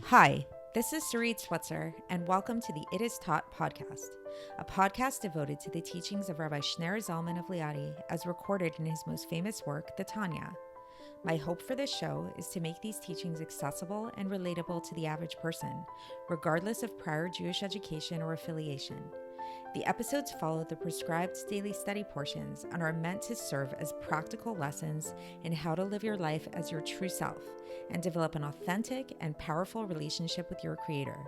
Hi, this is Sarit Switzer, and welcome to the It Is Taught podcast, a podcast devoted to the teachings of Rabbi Shneur Zalman of Liadi as recorded in his most famous work, the Tanya. My hope for this show is to make these teachings accessible and relatable to the average person, regardless of prior Jewish education or affiliation. The episodes follow the prescribed daily study portions and are meant to serve as practical lessons in how to live your life as your true self and develop an authentic and powerful relationship with your Creator.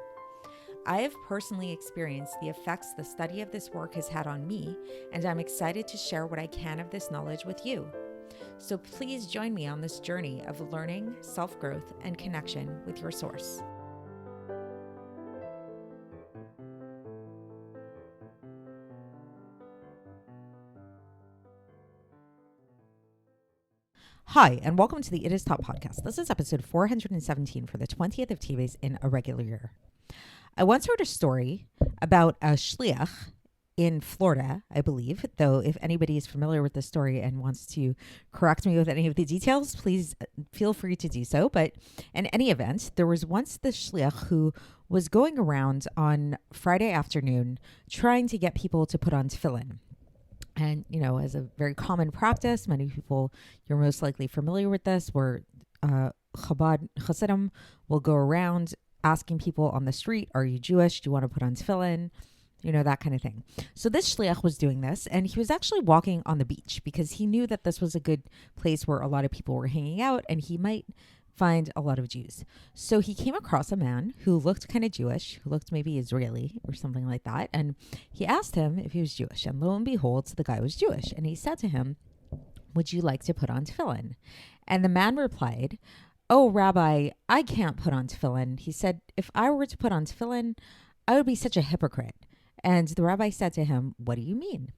I have personally experienced the effects the study of this work has had on me, and I'm excited to share what I can of this knowledge with you. So please join me on this journey of learning, self-growth, and connection with your source. Hi, and welcome to the It Is Taught podcast. This is episode 417 for the 20th of Teves in a regular year. I once heard a story about a shliach in Florida, I believe, though if anybody is familiar with this story and wants to correct me with any of the details, please feel free to do so. But in any event, there was once this shliach who was going around on Friday afternoon trying to get people to put on tefillin. And, you know, as a very common practice, many people, you're most likely familiar with this, where Chabad Hasidim will go around asking people on the street, are you Jewish? Do you want to put on tefillin? You know, that kind of thing. So this shliach was doing this, and he was actually walking on the beach because he knew that this was a good place where a lot of people were hanging out, and he might find a lot of Jews. So he came across a man who looked kind of Jewish, who looked maybe Israeli or something like that. And he asked him if he was Jewish. And lo and behold, the guy was Jewish. And he said to him, would you like to put on tefillin? And the man replied, oh, Rabbi, I can't put on tefillin. He said, if I were to put on tefillin, I would be such a hypocrite. And the rabbi said to him, what do you mean?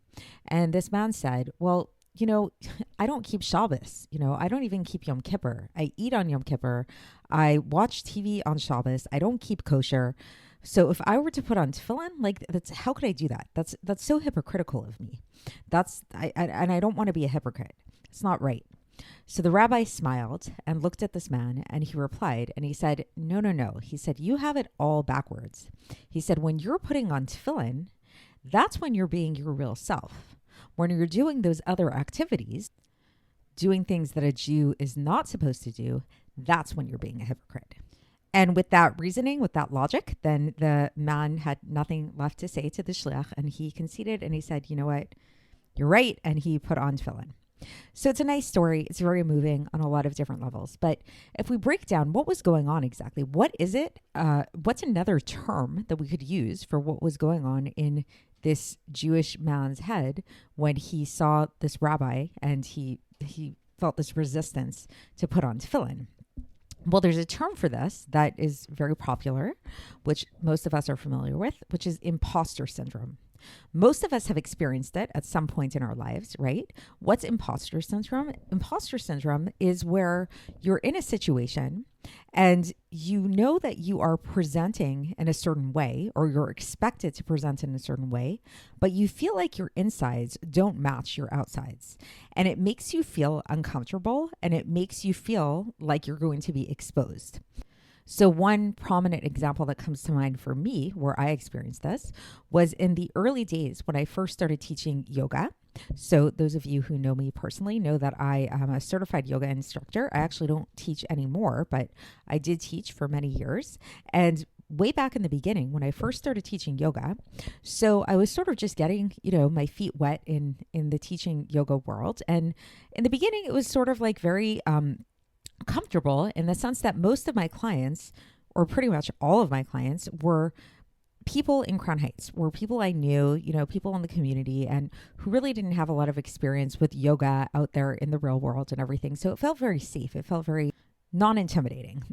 And this man said, well, you know, I don't keep Shabbos. You know, I don't even keep Yom Kippur. I eat on Yom Kippur. I watch TV on Shabbos. I don't keep kosher. So if I were to put on tefillin, like how could I do that? That's so hypocritical of me. And I don't want to be a hypocrite. It's not right. So the rabbi smiled and looked at this man, and he replied, and he said, no. He said, you have it all backwards. He said, when you're putting on tefillin, that's when you're being your real self. When you're doing those other activities, doing things that a Jew is not supposed to do, that's when you're being a hypocrite. And with that reasoning, with that logic, then the man had nothing left to say to the shliach, and he conceded and he said, you know what, you're right. And he put on tefillin. So it's a nice story. It's very moving on a lot of different levels. But if we break down what was going on exactly, what is it? What's another term that we could use for what was going on in this Jewish man's head when he saw this rabbi and he felt this resistance to put on tefillin? Well, there's a term for this that is very popular, which most of us are familiar with, which is impostor syndrome. Most of us have experienced it at some point in our lives, right? What's impostor syndrome? Impostor syndrome is where you're in a situation and you know that you are presenting in a certain way, or you're expected to present in a certain way, but you feel like your insides don't match your outsides. And it makes you feel uncomfortable, and it makes you feel like you're going to be exposed. So one prominent example that comes to mind for me, where I experienced this, was in the early days when I first started teaching yoga. So those of you who know me personally know that I am a certified yoga instructor. I actually don't teach anymore, but I did teach for many years. And way back in the beginning, when I first started teaching yoga, so I was sort of just getting, my feet wet in the teaching yoga world. And in the beginning, it was sort of like very comfortable in the sense that most of my clients, or pretty much all of my clients, were people in Crown Heights, were people I knew, people in the community, and who really didn't have a lot of experience with yoga out there in the real world and everything. So it felt very safe. It felt very non-intimidating.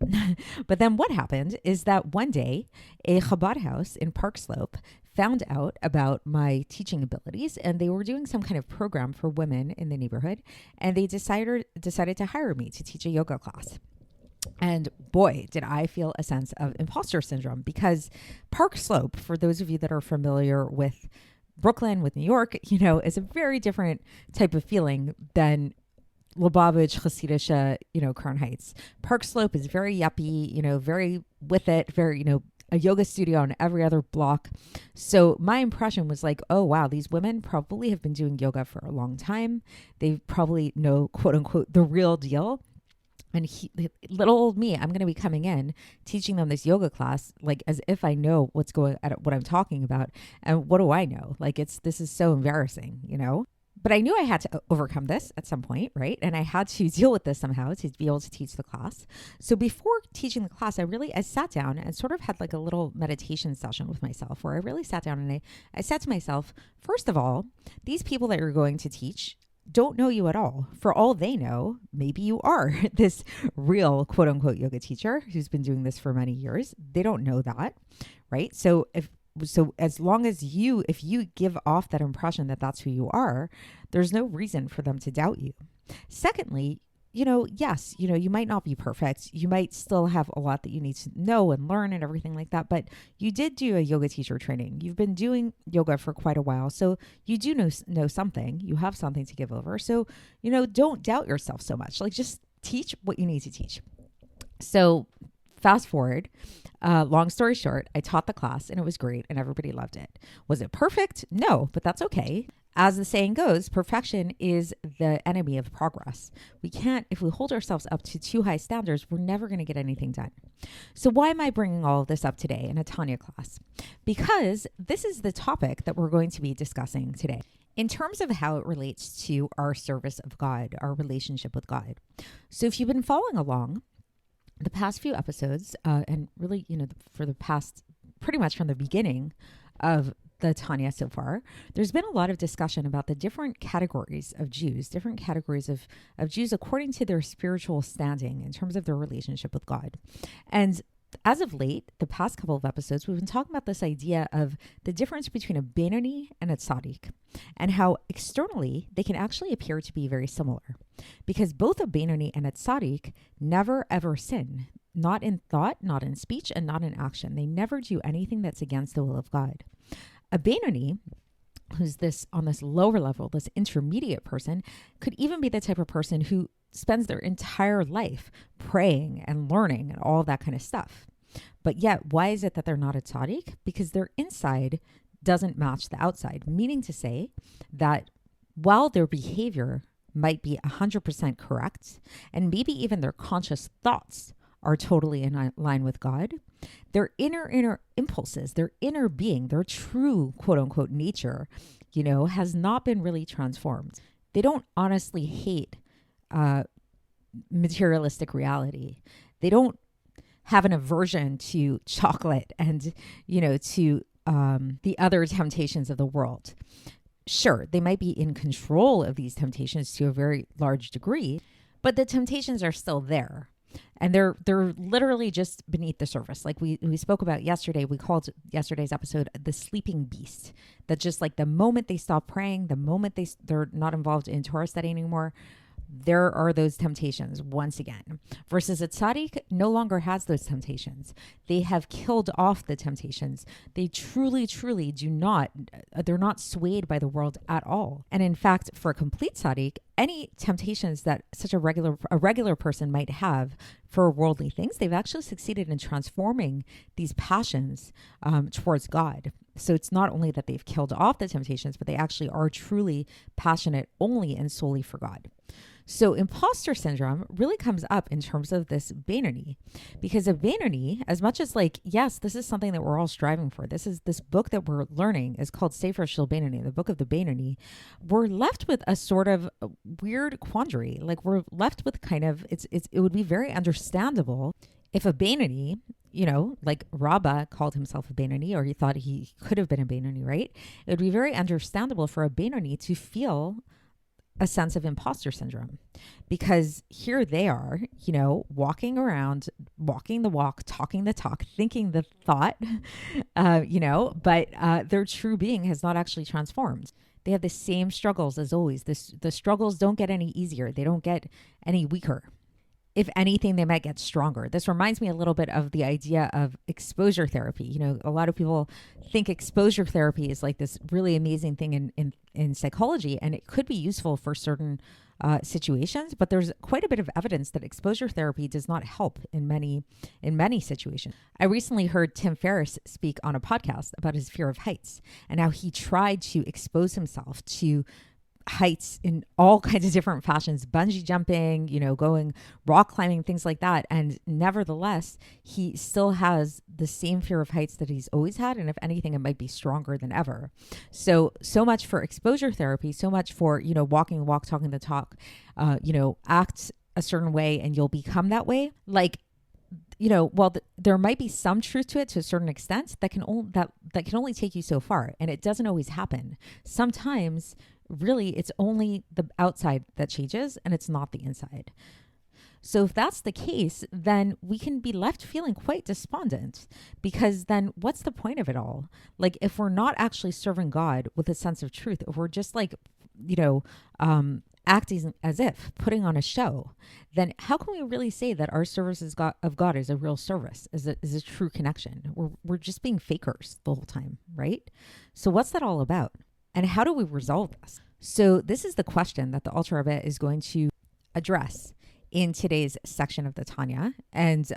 But then what happened is that one day, a Chabad house in Park Slope found out about my teaching abilities, and they were doing some kind of program for women in the neighborhood, and they decided to hire me to teach a yoga class. And boy, did I feel a sense of imposter syndrome, because Park Slope, for those of you that are familiar with Brooklyn, with New York, is a very different type of feeling than Lubavitch, Hasidische, Crown Heights. Park Slope is very yuppie, very with it, very, a yoga studio on every other block. So my impression was like, oh, wow, these women probably have been doing yoga for a long time. They probably know, quote unquote, the real deal. And little old me, I'm going to be coming in, teaching them this yoga class, like as if I know what I'm talking about. And what do I know? Like this is so embarrassing, But I knew I had to overcome this at some point, right? And I had to deal with this somehow to be able to teach the class. So before teaching the class, I sat down and sort of had like a little meditation session with myself where I really sat down and I said to myself, first of all, these people that you're going to teach don't know you at all. For all they know, maybe you are this real quote unquote yoga teacher who's been doing this for many years. They don't know that, right? So as long as if you give off that impression that that's who you are, there's no reason for them to doubt you. Secondly, yes, you might not be perfect. You might still have a lot that you need to know and learn and everything like that. But you did do a yoga teacher training. You've been doing yoga for quite a while. So you do know something. You have something to give over. So, don't doubt yourself so much. Like just teach what you need to teach. So fast forward, long story short, I taught the class and it was great and everybody loved it. Was it perfect? No, but that's okay. As the saying goes, perfection is the enemy of progress. If we hold ourselves up to too high standards, we're never going to get anything done. So why am I bringing all of this up today in a Tanya class? Because this is the topic that we're going to be discussing today in terms of how it relates to our service of God, our relationship with God. So if you've been following along the past few episodes, and really, for the past, pretty much from the beginning of the Tanya so far, there's been a lot of discussion about the different categories of Jews, different categories of Jews according to their spiritual standing in terms of their relationship with God. And as of late, the past couple of episodes, we've been talking about this idea of the difference between a Beinoni and a Tzaddik and how externally they can actually appear to be very similar because both a Beinoni and a Tzaddik never ever sin, not in thought, not in speech, and not in action. They never do anything that's against the will of God. A Beinoni, who's on this lower level, this intermediate person, could even be the type of person who spends their entire life praying and learning and all that kind of stuff. But yet, why is it that they're not a tzaddik? Because their inside doesn't match the outside, meaning to say that while their behavior might be 100% correct, and maybe even their conscious thoughts are totally in line with God, their inner impulses, their inner being, their true quote unquote nature, has not been really transformed. They don't honestly hate materialistic reality. They don't have an aversion to chocolate and, to the other temptations of the world. Sure, they might be in control of these temptations to a very large degree, but the temptations are still there. And they're literally just beneath the surface. Like we spoke about yesterday, we called yesterday's episode the sleeping beast. That just like the moment they stop praying, the moment they're not involved in Torah study anymore, there are those temptations once again. Versus a tzaddik no longer has those temptations. They have killed off the temptations. They truly, truly they're not swayed by the world at all. And in fact, for a complete tzaddik, any temptations that such a regular person might have for worldly things, they've actually succeeded in transforming these passions towards God. So it's not only that they've killed off the temptations, but they actually are truly passionate only and solely for God. So imposter syndrome really comes up in terms of this Beinoni, because a Beinoni, as much as like, yes, this is something that we're all striving for. This book that we're learning is called Sefer Shel Beinoni, the book of the Beinoni. We're left with a sort of weird quandary. Like we're left with kind of, it would be very understandable if a Beinoni, like Rabbah called himself a Beinoni, or he thought he could have been a Beinoni, right? It would be very understandable for a Beinoni to feel a sense of imposter syndrome, because here they are, walking around, walking the walk, talking the talk, thinking the thought, but their true being has not actually transformed. They have the same struggles as always. The struggles don't get any easier. They don't get any weaker. if anything, they might get stronger. This reminds me a little bit of the idea of exposure therapy. You know, a lot of people think exposure therapy is like this really amazing thing in psychology, and it could be useful for certain situations, but there's quite a bit of evidence that exposure therapy does not help in many situations. I recently heard Tim Ferriss speak on a podcast about his fear of heights and how he tried to expose himself to heights in all kinds of different fashions, bungee jumping, you know, going rock climbing, things like that. And nevertheless, he still has the same fear of heights that he's always had. And if anything, it might be stronger than ever. So much for exposure therapy, so much for, you know, walking the walk, talking the talk, you know, act a certain way and you'll become that way. Like, you know, there might be some truth to it to a certain extent that can only take you so far. And it doesn't always happen. Sometimes really it's only the outside that changes and it's not the inside. So if that's the case, then we can be left feeling quite despondent, because then what's the point of it all? Like, if we're not actually serving God with a sense of truth, if we're just like, you know, acting as if, putting on a show, then how can we really say that our service of God is a real service, is a true connection? We're just being fakers the whole time, right? So what's that all about? And how do we resolve this? So this is the question that the Alter Rebbe is going to address in today's section of the Tanya, and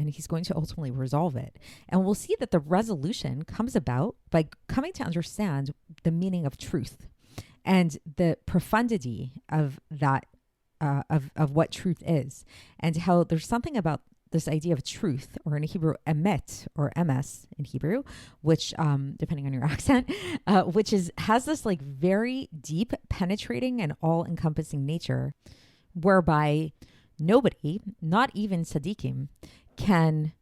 he's going to ultimately resolve it. And we'll see that the resolution comes about by coming to understand the meaning of truth and the profundity of that, of what truth is, and how there's something about this idea of truth, or in Hebrew, emet, or emes in Hebrew, which, depending on your accent, which has this like very deep, penetrating, and all-encompassing nature, whereby nobody, not even tzaddikim, can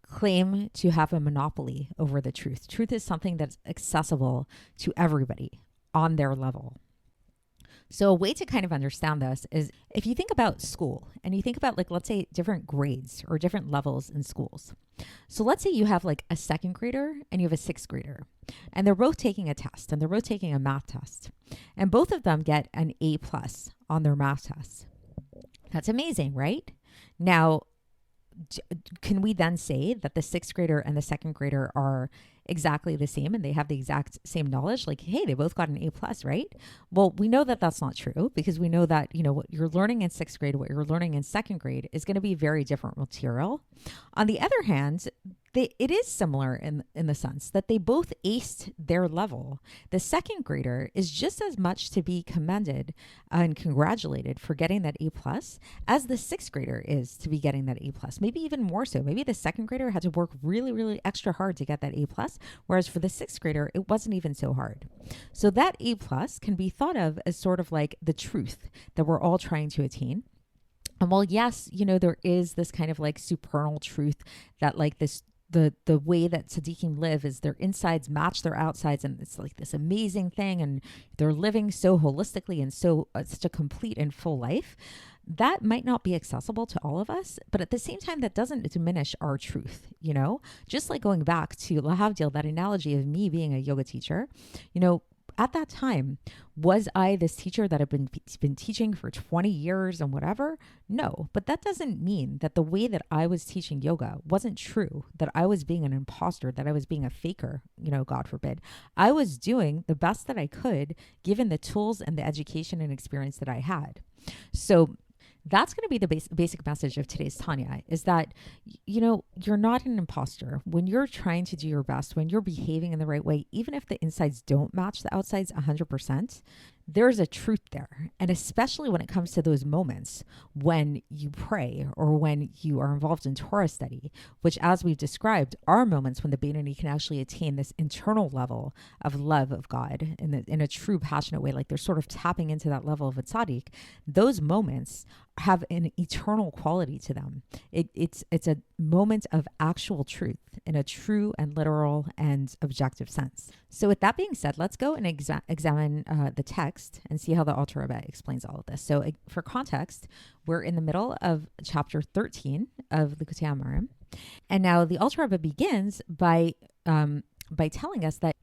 claim to have a monopoly over the truth. Truth is something that's accessible to everybody on their level. So a way to kind of understand this is if you think about school and you think about, like, let's say different grades or different levels in schools. So let's say you have like a second grader and you have a sixth grader, and they're both taking a test, and they're both taking a math test, and both of them get an A+ on their math test. That's amazing, right? Now, can we then say that the sixth grader and the second grader are exactly the same and they have the exact same knowledge? Like, hey, they both got an A+, right? Well, we know that that's not true, because we know that, you know, what you're learning in sixth grade, what you're learning in second grade is going to be very different material. On the other hand, it is similar in the sense that they both aced their level. The second grader is just as much to be commended and congratulated for getting that A+ as the sixth grader is to be getting that A+, maybe even more so. Maybe the second grader had to work really, really extra hard to get that A+, whereas for the sixth grader, it wasn't even so hard. So that A+ can be thought of as sort of like the truth that we're all trying to attain. And while, yes, you know, there is this kind of like supernal truth that like this, the way that tzaddikim live is their insides match their outsides, and it's like this amazing thing, and they're living so holistically and so such a complete and full life. That might not be accessible to all of us, but at the same time, that doesn't diminish our truth, you know? Just like going back to Lahavdil, that analogy of me being a yoga teacher, you know, at that time, was I this teacher that had been teaching for 20 years and whatever? No, but that doesn't mean that the way that I was teaching yoga wasn't true, that I was being an imposter, that I was being a faker, you know, God forbid. I was doing the best that I could given the tools and the education and experience that I had. So that's going to be the basic message of today's Tanya, is that, you know, you're not an imposter. When you're trying to do your best, when you're behaving in the right way, even if the insides don't match the outsides 100%, there's a truth there. And especially when it comes to those moments when you pray or when you are involved in Torah study, which, as we've described, are moments when the Beinoni can actually attain this internal level of love of God in a true passionate way, like they're sort of tapping into that level of a tzaddik. Those moments have an eternal quality to them. It's a moment of actual truth in a true and literal and objective sense. So with that being said, let's go and examine the text and see how the Alter Rebbe explains all of this. So for context, we're in the middle of chapter 13 of Likkutei Amarim. And now the Alter Rebbe begins by telling us that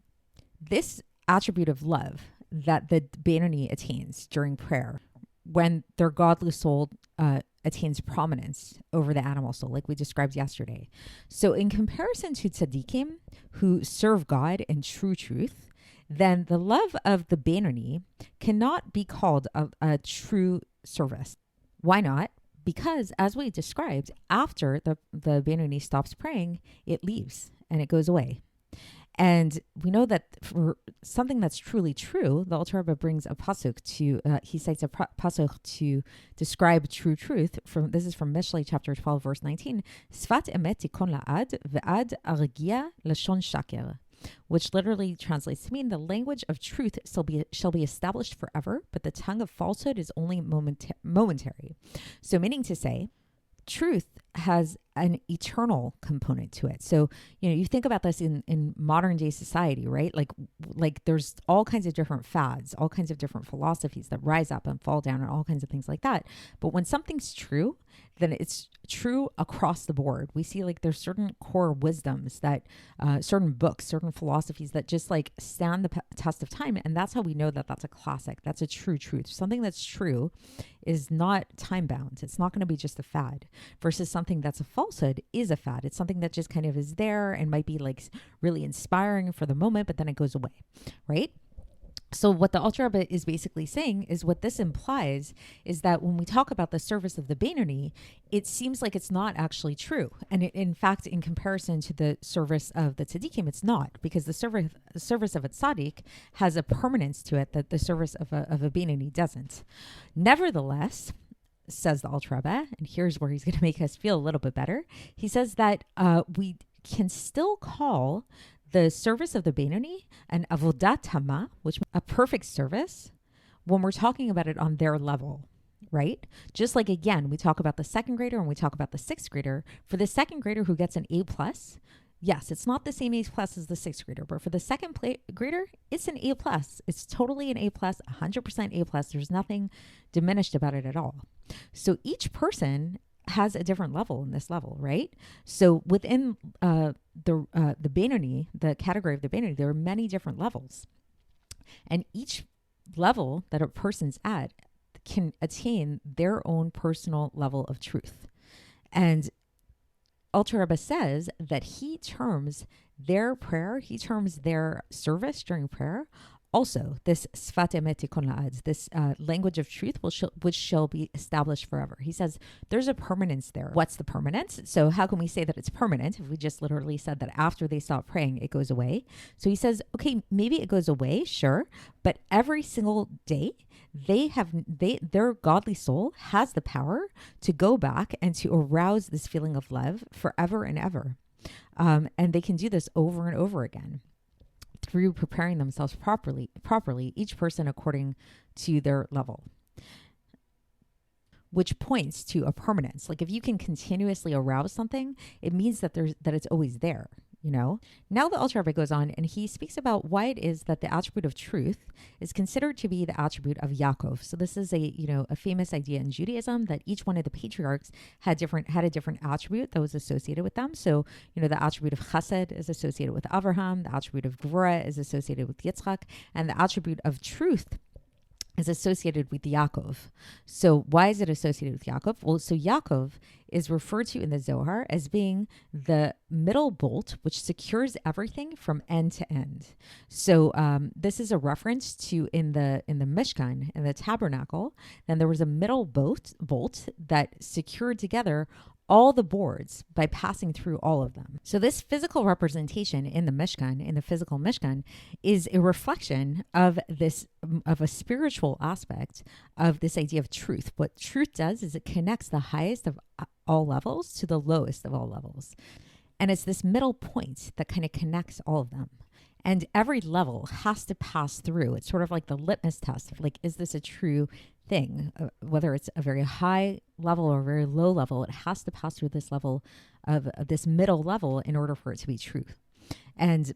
this attribute of love that the Beinoni attains during prayer, when their godly soul attains prominence over the animal soul, like we described yesterday. So in comparison to tzaddikim, who serve God in true truth, then the love of the Beinoni cannot be called a true service. Why not? Because as we described, after the Beinoni stops praying, it leaves and it goes away. And we know that for something that's truly true, the Alter Rebbe brings a pasuk to, he cites a pasuk to describe true truth. This is from Mishlei chapter 12, verse 19. Sfat emet tikon la'ad ve'ad argia lashon shaker, which literally translates to mean the language of truth shall be established forever, but the tongue of falsehood is only momentary. So meaning to say, truth has an eternal component to it. So, you think about this in modern day society, right? Like there's all kinds of different fads, all kinds of different philosophies that rise up and fall down and all kinds of things like that. But when something's true, then it's true across the board. We see like there's certain core wisdoms that certain books, certain philosophies that just like stand the test of time. And that's how we know that that's a classic. That's a true truth. Something that's true is not time bound. It's not going to be just a fad versus something that's a falsehood is a fad. It's something that just kind of is there and might be like really inspiring for the moment, but then it goes away, right? So what the Alter Rebbe is basically saying is what this implies is that when we talk about the service of the Beinoni, it seems like it's not actually true. And in fact, in comparison to the service of the Tzaddikim, it's not, because the service of a Tzaddik has a permanence to it that the service of a Beinoni doesn't. Nevertheless, says the Alter Rebbe, and here's where he's going to make us feel a little bit better. He says that we can still call the service of the Beinoni an avodat tama, which a perfect service, when we're talking about it on their level, right? Just like, again, we talk about the second grader and we talk about the sixth grader. For the second grader who gets an A+, yes, it's not the same A+ as the sixth grader, but for the second grader, it's an A+. It's totally an A+, 100% A+. There's nothing diminished about it at all. So each person has a different level in this level, right? So within the Beinoni, the category of the Beinoni, there are many different levels. And each level that a person's at can attain their own personal level of truth. And Alter Rebbe says that he terms their prayer, he terms their service during prayer, also this sfat emet tikon la'ad, this language of truth, which shall be established forever. He says there's a permanence there. What's the permanence? So how can we say that it's permanent if we just literally said that after they stop praying, it goes away? So he says, okay, maybe it goes away, sure, but every single day, their godly soul has the power to go back and to arouse this feeling of love forever and ever. And they can do this over and over again through preparing themselves properly, each person according to their level, which points to a permanence. Like if you can continuously arouse something, it means that it's always there. Now the Alter Rebbe goes on and he speaks about why it is that the attribute of truth is considered to be the attribute of Yaakov. So this is a famous idea in Judaism that each one of the patriarchs had a different attribute that was associated with them. So, the attribute of Chesed is associated with Abraham, the attribute of Gvura is associated with Yitzchak, and the attribute of truth is associated with Yaakov. So why is it associated with Yaakov? Well, so Yaakov is referred to in the Zohar as being the middle bolt, which secures everything from end to end. So this is a reference to in the Mishkan, in the tabernacle, then there was a middle bolt that secured together all the boards by passing through all of them. So this physical representation in the Mishkan, in the physical Mishkan, is a reflection of a spiritual aspect of this idea of truth. What truth does is it connects the highest of all levels to the lowest of all levels. And it's this middle point that kind of connects all of them. And every level has to pass through. It's sort of like the litmus test of like, is this a true thing? Whether it's a very high level or a very low level, it has to pass through this level of this middle level in order for it to be true. And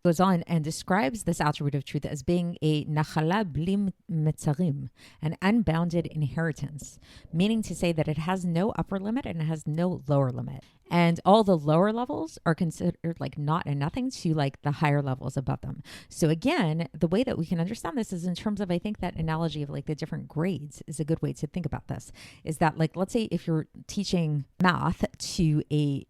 goes on and describes this attribute of truth as being a nachala bli metzarim, an unbounded inheritance, meaning to say that it has no upper limit and it has no lower limit. And all the lower levels are considered like not and nothing to like the higher levels above them. So again, the way that we can understand this is in terms of, I think that analogy of like the different grades is a good way to think about this. Is that like, let's say if you're teaching math to a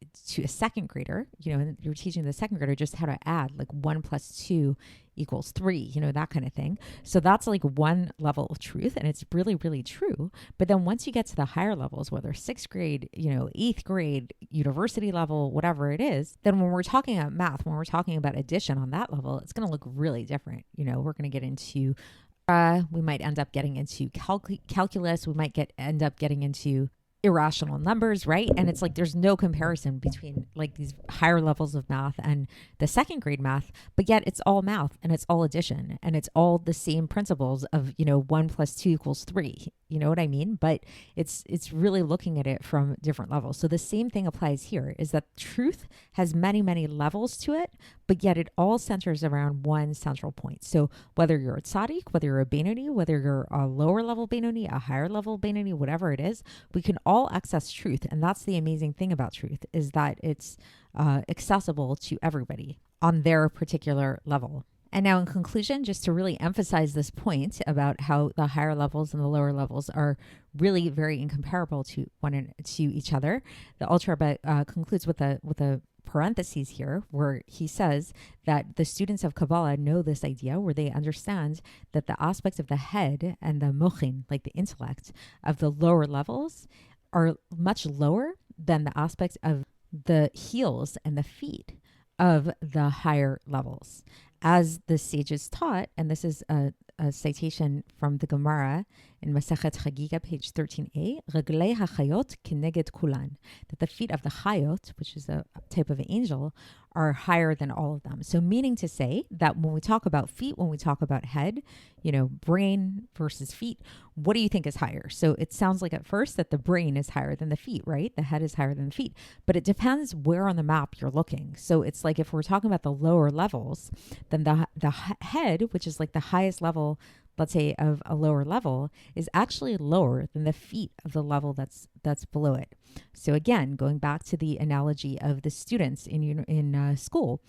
second grader, and you're teaching the second grader just how to add like 1 + 2 = 3, that kind of thing. So that's like one level of truth, and it's really, really true. But then once you get to the higher levels, whether 6th grade, 8th grade, university level, whatever it is, then when we're talking about math, when we're talking about addition on that level, it's going to look really different. We're going to get into, we might end up getting into calculus. We might end up getting into irrational numbers, right? And it's like there's no comparison between like these higher levels of math and the second grade math, but yet it's all math and it's all addition and it's all the same principles of 1 + 2 = 3. You know what I mean? But it's really looking at it from different levels. So the same thing applies here, is that truth has many, many levels to it, but yet it all centers around one central point. So whether you're a tzaddik, whether you're a Beinoni, whether you're a lower level Beinoni, a higher level Beinoni, whatever it is, we can all access truth. And that's the amazing thing about truth, is that it's accessible to everybody on their particular level. And now in conclusion, just to really emphasize this point about how the higher levels and the lower levels are really very incomparable to each other, the Alter Rebbe concludes with a parentheses here, where he says that the students of Kabbalah know this idea, where they understand that the aspects of the head and the mochin, like the intellect, of the lower levels are much lower than the aspects of the heels and the feet of the higher levels. As the sages taught, and this is a citation from the Gemara in Masechet Chagiga, page 13a, Reglei hachayot kineged kulan, that the feet of the chayot, which is a type of angel, are higher than all of them. So meaning to say that when we talk about feet, when we talk about head, brain versus feet, what do you think is higher? So it sounds like at first that the brain is higher than the feet, right? The head is higher than the feet, but it depends where on the map you're looking. So it's like if we're talking about the lower levels, then the head, which is like the highest level, let's say, of a lower level, is actually lower than the feet of the level that's below it. So again, going back to the analogy of the students in school,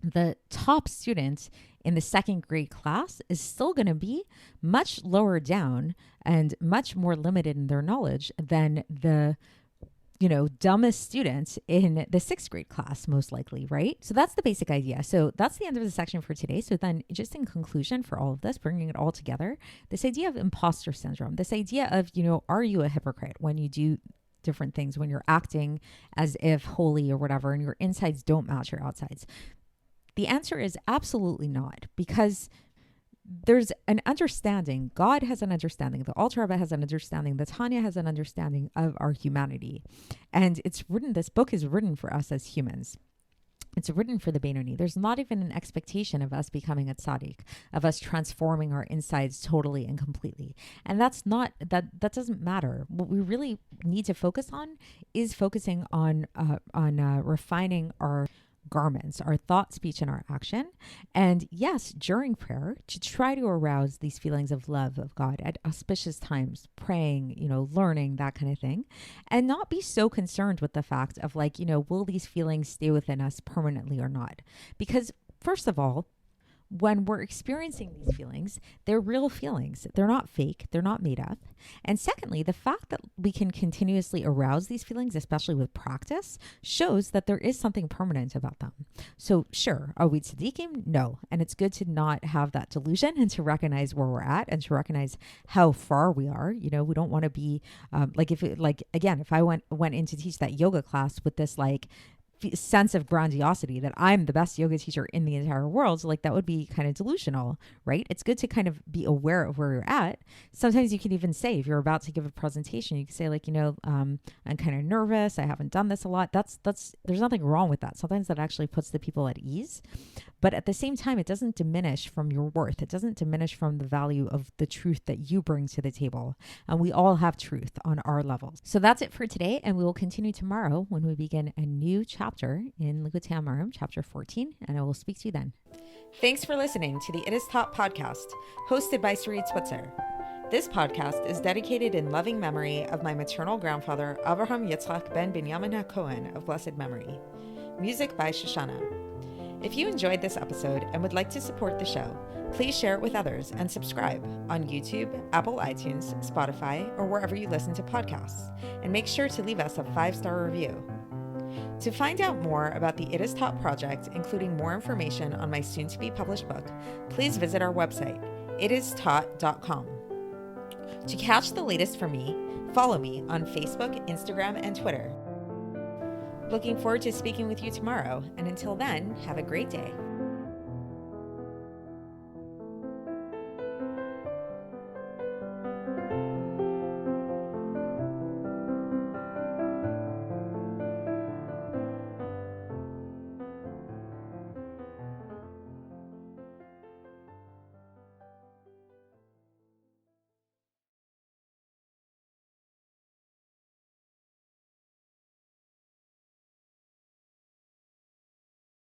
the top student in the second grade class is still going to be much lower down and much more limited in their knowledge than the dumbest student in the 6th grade class, most likely, right? So that's the basic idea. So that's the end of the section for today. So then just in conclusion for all of this, bringing it all together, this idea of imposter syndrome, this idea of, are you a hypocrite when you do different things, when you're acting as if holy or whatever, and your insides don't match your outsides? The answer is absolutely not, because there's an understanding. God has an understanding. The Alter Rebbe has an understanding. The Tanya has an understanding of our humanity. And this book is written for us as humans. It's written for the Beinoni. There's not even an expectation of us becoming a tzaddik, of us transforming our insides totally and completely. And that doesn't matter. What we really need to focus on is focusing on refining our garments, our thought, speech, and our action. And yes, during prayer, to try to arouse these feelings of love of God at auspicious times, praying, learning, that kind of thing, and not be so concerned with the fact of will these feelings stay within us permanently or not? Because first of all, when we're experiencing these feelings, they're real feelings. They're not fake. They're not made up. And secondly, the fact that we can continuously arouse these feelings, especially with practice, shows that there is something permanent about them. So sure, are we tzaddikim? No. And it's good to not have that delusion and to recognize where we're at and to recognize how far we are. We don't want to be if I went in to teach that yoga class with this sense of grandiosity that I'm the best yoga teacher in the entire world, so that would be kind of delusional, right? It's good to kind of be aware of where you're at. Sometimes you can even say, if you're about to give a presentation, you can say I'm kind of nervous. I haven't done this a lot. There's nothing wrong with that. Sometimes that actually puts the people at ease. But at the same time, it doesn't diminish from your worth. It doesn't diminish from the value of the truth that you bring to the table. And we all have truth on our levels. So that's it for today. And we will continue tomorrow when we begin a new chapter chapter in Likkutei Amarim, chapter 14, and I will speak to you then. Thanks for listening to the It Is Taught podcast, hosted by Sarit Switzer. This podcast is dedicated in loving memory of my maternal grandfather, Avraham Yitzchak ben Binyamin HaKohen of blessed memory. Music by Shoshana. If you enjoyed this episode and would like to support the show, please share it with others and subscribe on YouTube, Apple iTunes, Spotify, or wherever you listen to podcasts, and make sure to leave us a 5-star review. To find out more about the It Is Taught project, including more information on my soon-to-be published book, please visit our website, itistaught.com. To catch the latest from me, follow me on Facebook, Instagram, and Twitter. Looking forward to speaking with you tomorrow, and until then, have a great day.